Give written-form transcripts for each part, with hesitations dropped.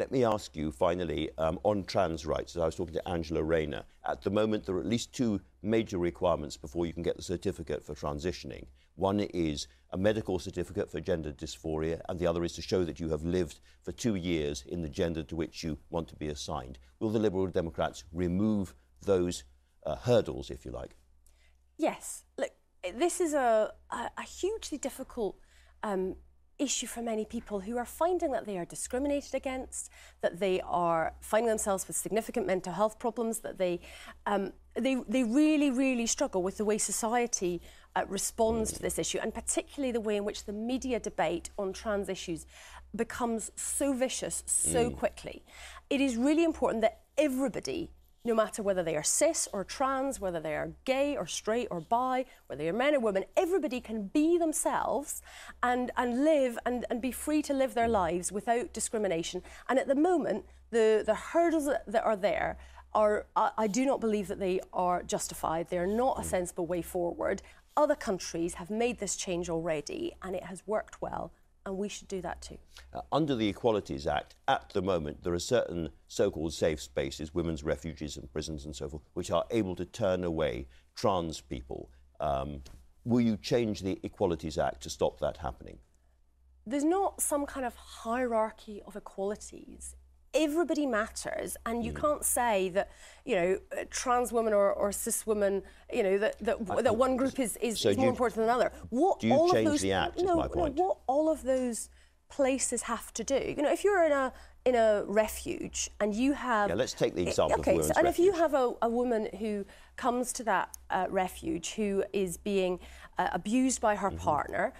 Let me ask you, finally, on trans rights. As I was talking to Angela Rayner, at the moment there are at least two major requirements before you can get the certificate for transitioning. One is a medical certificate for gender dysphoria, and the other is to show that you have lived for 2 years in the gender to which you want to be assigned. Will the Liberal Democrats remove those hurdles, if you like? Yes. Look, this is a hugely difficult issue for many people who are finding that they are discriminated against, that they are finding themselves with significant mental health problems, that they really, really struggle with the way society responds to this issue, and particularly the way in which the media debate on trans issues becomes so vicious so quickly. It is really important that everybody, no matter whether they are cis or trans, whether they are gay or straight or bi, whether you're men or women, everybody can be themselves and live and be free to live their lives without discrimination. And at the moment, the hurdles that are there are, I do not believe that they are justified. They are not a sensible way forward. Other countries have made this change already and it has worked well. And we should do that too. Under the Equalities Act, at the moment, there are certain so-called safe spaces, women's refuges and prisons and so forth, which are able to turn away trans people. Will you change the Equalities Act to stop that happening? There's not some kind of hierarchy of equalities. Everybody matters, and you can't say that, you know, trans women or cis women, you know, that one group is more important than another. Do you change the Act, is my point? What all of those places have to do. You know, if you're in a refuge and you have... Yeah, let's take the example of women's and refuge. if you have a woman who comes to that refuge who is being abused by her partner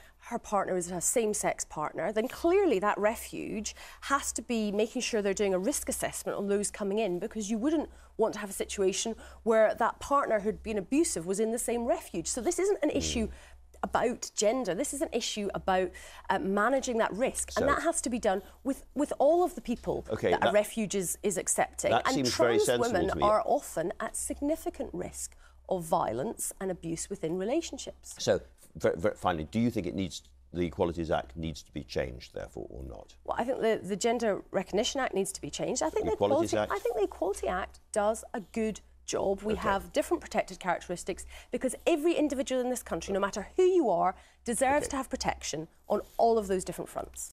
is a same-sex partner, then clearly that refuge has to be making sure they're doing a risk assessment on those coming in, because you wouldn't want to have a situation where that partner who'd been abusive was in the same refuge. So this isn't an issue about gender. This is an issue about managing that risk, and that has to be done with all of the people that a refuge is accepting. That seems very sensible to me. Trans women are often at significant risk of violence and abuse within relationships. So, finally, do you think the Equalities Act needs to be changed, therefore, or not? Well, I think the Gender Recognition Act needs to be changed. I think the Equality Act does a good job. We have different protected characteristics because every individual in this country, no matter who you are, deserves to have protection on all of those different fronts.